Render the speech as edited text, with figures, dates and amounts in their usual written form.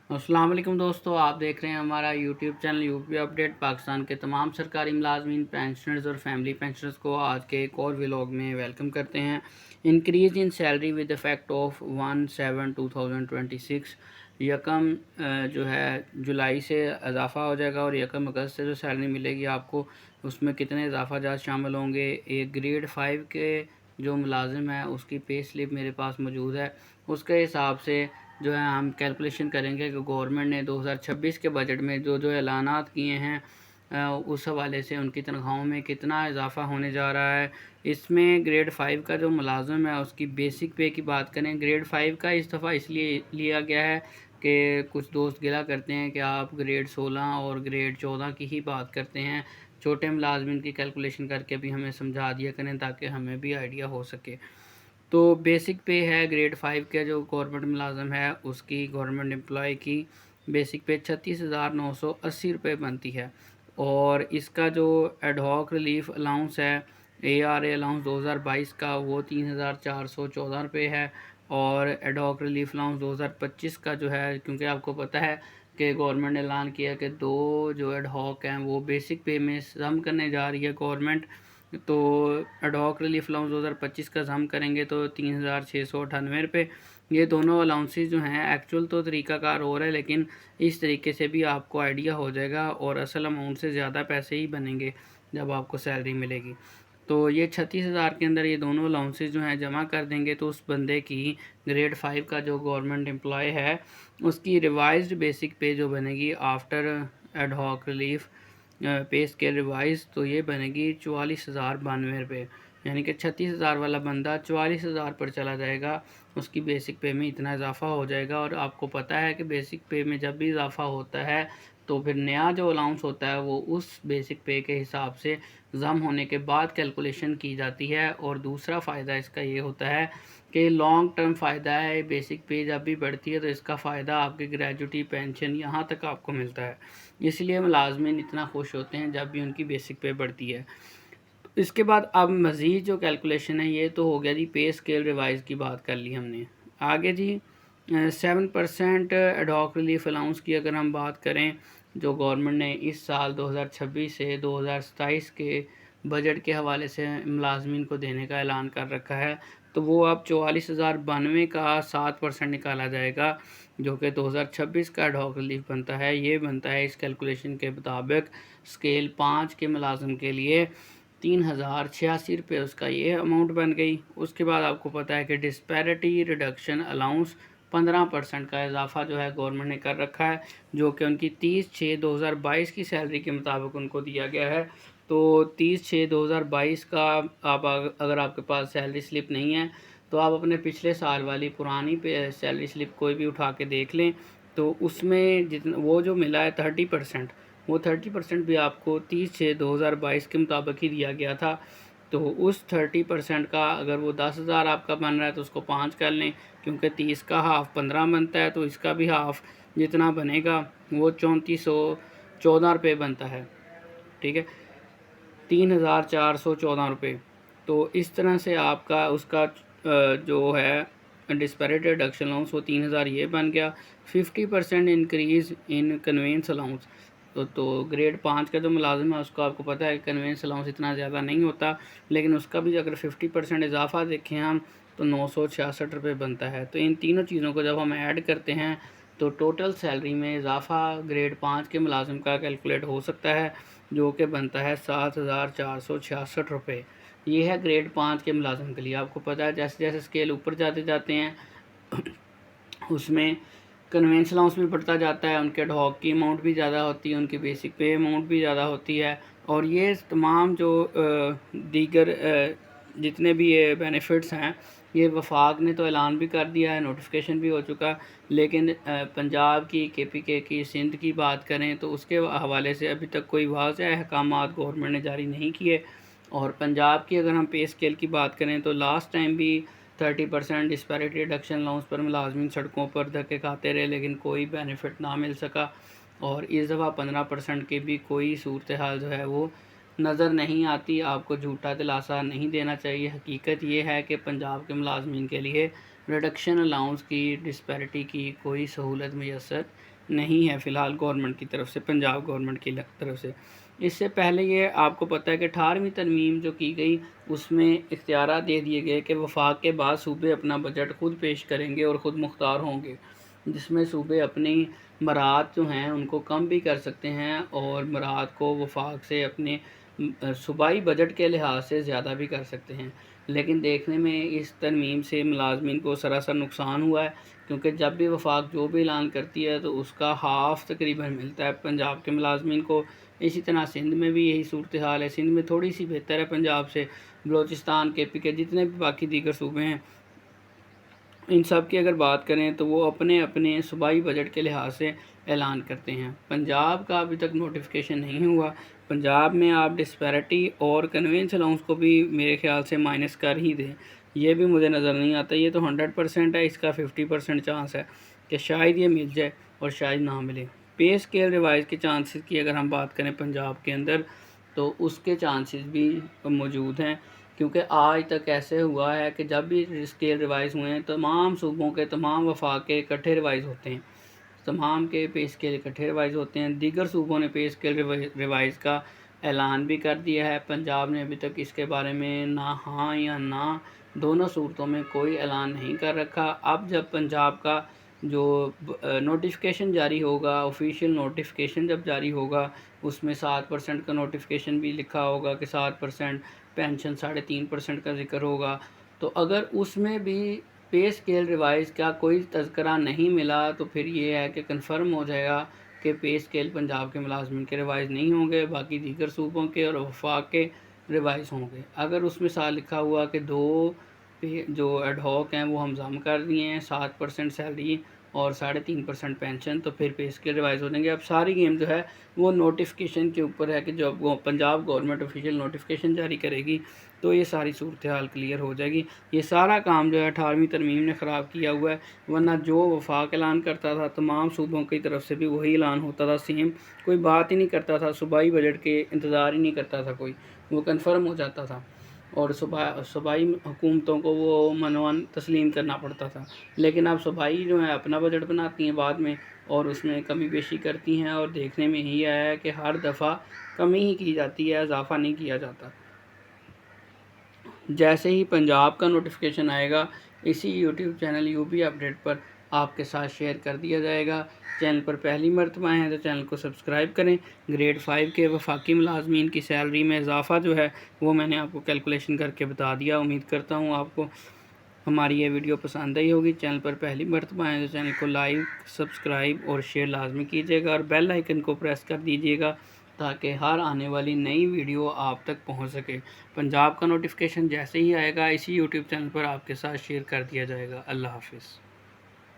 अस्सलाम वालेकुम दोस्तों, आप देख रहे हैं हमारा YouTube channel UP update. Pakistan के तमाम सरकारी मुलाजमीन, पेंशनर्स और फैमिली पेंशनर्स को आज के एक और व्लॉग में वेलकम करते हैं। Increase in salary with effect of 1/7/2026। यकम जो है जुलाई से इजाफ़ा हो जाएगा और यकम अगस्त से जो सैलरी मिलेगी आपको, उसमें कितने इजाफा जात शामिल होंगे। एक ग्रेड 5 के जो मुलाजिम है उसकी पे स्लिप मेरे पास मौजूद है। उसके हिसाब से जो है हम कैलकुलेशन करेंगे कि गवर्नमेंट ने 2026 के बजट में जो जो ऐलानात किए हैं उस हवाले से उनकी तनख्वाहों में कितना इजाफ़ा होने जा रहा है। इसमें ग्रेड 5 का जो मुलाज़िम है उसकी बेसिक पे की बात करें, ग्रेड 5 का इस दफ़ा इसलिए लिया गया है कि कुछ दोस्त गिला करते हैं कि आप ग्रेड 16 और ग्रेड 14 की ही बात करते हैं। छोटे मुलाजमिन की कैलकुलेशन करके भी हमें समझा दिया करें ताकि हमें भी आइडिया हो सके। तो बेसिक पे है ग्रेड 5 का जो गवर्नमेंट मुलाजम है उसकी, गवर्नमेंट एम्प्लॉय की बेसिक पे 36,980 रुपये बनती है। और इसका जो एडहॉक रिलीफ अलाउंस है, ARA अलाउंस 2022 का, वो 3,414 रुपये है। और एडहॉक रिलीफ अलाउंस 2025 का जो है, क्योंकि आपको पता है कि गवर्नमेंट ने ऐलान किया कि दो जो एडहॉक हैं वो बेसिक पे में सम करने जा रही है गवर्नमेंट। तो एडहॉक रिलीफ अलाउंस 2025 का हम करेंगे तो 3,698 रुपये। ये दोनों अलाउंसेस जो हैं, एक्चुअल तो तरीक़ाकार हो रहा है लेकिन इस तरीके से भी आपको आइडिया हो जाएगा और असल अमाउंट से ज़्यादा पैसे ही बनेंगे जब आपको सैलरी मिलेगी। तो ये 36,000 के अंदर ये दोनों अलाउंसेस जो हैं जमा कर देंगे तो उस बंदे की ग्रेड 5 का जो गवर्नमेंट एम्प्लॉय है उसकी रिवाइज्ड बेसिक पे जो बनेगी आफ्टर एडहॉक रिलीफ पे स्केल रिवाइज, तो ये बनेगी 44,092 रुपये। यानी कि 36,000 वाला बंदा 44,000 पर चला जाएगा, उसकी बेसिक पे में इतना इजाफ़ा हो जाएगा। और आपको पता है कि बेसिक पे में जब भी इजाफ़ा होता है तो फिर नया जो अलाउंस होता है वो उस बेसिक पे के हिसाब से जम होने के बाद कैलकुलेशन की जाती है। और दूसरा फ़ायदा इसका ये होता है कि लॉन्ग टर्म फ़ायदा है। बेसिक पे जब भी बढ़ती है तो इसका फ़ायदा आपकी ग्रेजुटी पेंशन यहाँ तक आपको मिलता है, इसलिए मुलाजमीन इतना खुश होते हैं जब भी उनकी बेसिक पे बढ़ती है। इसके बाद अब मज़ीद जो कैलकुलेशन है, ये तो हो गया जी पे स्केल रिवाइज की बात कर ली हमने। आगे जी 7% एडहॉक रिलीफ अलाउंस की अगर हम बात करें, जो गवर्नमेंट ने इस साल 2026 से 2027 के बजट के हवाले से मुलाजमीन को देने का ऐलान कर रखा है, तो वो अब 44,092 का 7% निकाला जाएगा, जो कि 2026 का एडहॉक रिलीफ बनता है। ये बनता है इस कैलकुलेशन के मुताबिक स्केल 5 के मुलाजम के लिए 3,086 रुपये, उसका ये अमाउंट बन गई। उसके बाद आपको पता है कि डिस्पैरिटी रिडक्शन अलाउंस 15% का इजाफा जो है गवर्नमेंट ने कर रखा है, जो कि उनकी 30/6/2022 की सैलरी के मुताबिक उनको दिया गया है। तो 30/6/2022 का आप अगर आपके पास सैलरी स्लिप नहीं है तो आप अपने पिछले साल वाली पुरानी पे सैलरी स्लिप कोई भी उठा के देख लें, तो उसमें जितना वो जो मिला है 30%, वो 30% भी आपको 30/6/2022 के मुताबिक ही दिया गया था। तो उस 30% का अगर वो 10,000 आपका बन रहा है तो उसको 5 कर लें, क्योंकि 30 का हाफ़ 15 बनता है, तो इसका भी हाफ़ जितना बनेगा वो 3414 रुपये बनता है। ठीक है, 3,414 रुपये। तो इस तरह से आपका उसका जो है डिस्पैरिटी रिडक्शन अलाउंस वो 3,000 ये बन गया। 50% इंक्रीज़ इन कन्वेंस अलाउंस, तो ग्रेड 5 का जो मुलाजिम है उसको आपको पता है कन्वेंस अलाउंस इतना ज़्यादा नहीं होता, लेकिन उसका भी अगर 50% इजाफा देखें हम तो 966 रुपये बनता है। तो इन तीनों चीज़ों को जब हम ऐड करते हैं तो टोटल सैलरी में इजाफा ग्रेड 5 के मुलाजिम का कैलकुलेट हो सकता है, जो कि बनता है 7,466 रुपये। ये है ग्रेड 5 के मुलाजिम के लिए। आपको पता है जैसे जैसे स्केल ऊपर जाते जाते हैं उसमें कन्वेंस अलाउंस भी बढ़ता जाता है, उनके एडहॉक की अमाउंट भी ज़्यादा होती है, उनकी बेसिक पे अमाउंट भी ज़्यादा होती है। और ये तमाम जो दीगर जितने भी ये बेनिफिट्स हैं, ये वफाक ने तो ऐलान भी कर दिया है, नोटिफिकेशन भी हो चुका। लेकिन पंजाब की, KPK की, सिंध की बात करें तो उसके हवाले से अभी तक कोई वाज़ेह अहकामात गवर्नमेंट ने जारी नहीं किए। और पंजाब की अगर हम पे स्केल की बात करें तो लास्ट टाइम भी 30% डिस्पैरिटी रिडक्शन अलाउंस पर मुलाजमीन सड़कों पर धक्के खाते रहे, लेकिन कोई बेनिफिट ना मिल सका। और इस दफ़ा 15% की भी कोई सूरत हाल जो है वो नज़र नहीं आती। आपको झूठा दिलासा नहीं देना चाहिए। हकीकत ये है कि पंजाब के मुलाजमीन के लिए रिडक्शन अलाउंस की, डिस्पैरिटी की कोई सहूलत मैसर नहीं है फ़िलहाल गवर्नमेंट की तरफ से, पंजाब गवर्नमेंट की तरफ से। इससे पहले ये आपको पता है कि 18वीं तरमीम जो की गई उसमें इख्तियारात दे दिए गए कि वफाक के बाद सूबे अपना बजट ख़ुद पेश करेंगे और ख़ुद मुख्तार होंगे, जिसमें सूबे अपनी मराहत जो हैं उनको कम भी कर सकते हैं और मराहत को वफाक से अपने सूबाई बजट के लिहाज से ज़्यादा भी कर सकते हैं। लेकिन देखने में इस तरमीम से मुलाजमीन को सरासर नुकसान हुआ है, क्योंकि जब भी वफाक जो भी ऐलान करती है तो उसका हाफ़ तकरीबन मिलता है पंजाब के मुलाजमीन को। इसी तरह सिंध में भी यही सूरत हाल है। सिंध में थोड़ी सी बेहतर है पंजाब से। बलूचिस्तान, KP के जितने भी बाकी दीगर सूबे हैं, इन सब की अगर बात करें तो वो अपने अपने सूबाई बजट के लिहाज से ऐलान करते हैं। पंजाब का अभी तक नोटिफिकेशन नहीं हुआ। पंजाब में आप डिस्पैरिटी और कन्वेंस अलाउंस को भी मेरे ख़्याल से माइनस कर ही दें, ये भी मुझे नज़र नहीं आता। ये तो 100% है, इसका 50% चांस है कि शायद ये मिल जाए और शायद ना मिले। पे स्केल रिवाइज़ के चांसेस की अगर हम बात करें पंजाब के अंदर, तो उसके चांसेस भी मौजूद हैं, क्योंकि आज तक ऐसे हुआ है कि जब भी स्केल रिवाइज़ हुए हैं तमाम सूबों के तमाम वफाक के इकट्ठे रिवाइज़ होते हैं, तमाम के पे स्केल इकट्ठे रिवाइज़ होते हैं। दीगर सूबों ने पे स्केल रिवाइज़ का ऐलान भी कर दिया है। पंजाब ने अभी तक इसके बारे में ना हाँ या ना दोनों सूरतों में कोई ऐलान नहीं कर रखा। अब जब पंजाब का जो नोटिफिकेशन जारी होगा, ऑफिशियल नोटिफिकेशन जब जारी होगा, उसमें 7% का नोटिफिकेशन भी लिखा होगा कि 7% पेंशन, 3.5% का ज़िक्र होगा। तो अगर उसमें भी पे स्केल रिवाइज़ का कोई तज़किरा नहीं मिला तो फिर ये है कि कन्फर्म हो जाएगा कि पे स्केल पंजाब के मुलाजमिन के रिवाइज़ नहीं होंगे, बाकी दीगर सूबों के और वफाक के रिवाइज़ होंगे। अगर उसमें साथ लिखा हुआ कि 2 पे जो एडहॉक हैं वो हम जम कर दिए हैं, 7% सैलरी और 3.5% पेंशन, तो फिर पे स्केल रिवाइज़ हो जाएंगे। अब सारी गेम जो है वो नोटिफिकेशन के ऊपर है कि जब वो पंजाब गवर्नमेंट ऑफिशियल नोटिफिकेशन जारी करेगी तो ये सारी सूरत हाल क्लियर हो जाएगी। ये सारा काम जो है 18वीं तरमीम ने ख़राब किया हुआ है, वरना जो वफाक ऐलान करता था तमाम सूबों की तरफ से भी वही ऐलान होता था सेम, कोई बात ही नहीं करता था, सूबाई बजट के इंतज़ार ही नहीं करता था कोई, वो कन्फर्म हो जाता था और सूबाई हुकूमतों को वो मनवन तस्लीम करना पड़ता था। लेकिन अब सूबाई जो है अपना बजट बनाती हैं बाद में और उसमें कमी बेशी करती हैं, और देखने में यही आया है कि हर दफ़ा कमी ही की जाती है, इजाफ़ा नहीं किया जाता। जैसे ही पंजाब का नोटिफिकेशन आएगा इसी यूट्यूब चैनल यूपी अपडेट पर आपके साथ शेयर कर दिया जाएगा। चैनल पर पहली मरतबा हैं तो चैनल को सब्सक्राइब करें। ग्रेड 5 के वफाकी मुलाजमीन की सैलरी में इजाफ़ा जो है वो मैंने आपको कैलकुलेशन करके बता दिया। उम्मीद करता हूँ आपको हमारी ये वीडियो पसंद आई होगी। चैनल पर पहली मरतबा हैं तो चैनल को लाइक, सब्सक्राइब और शेयर लाजमी कीजिएगा और बेल आइकन को प्रेस कर दीजिएगा ताकि हर आने वाली नई वीडियो आप तक पहुंच सके। पंजाब का नोटिफिकेशन जैसे ही आएगा इसी यूट्यूब चैनल पर आपके साथ शेयर कर दिया जाएगा। अल्लाह हाफ़िज़।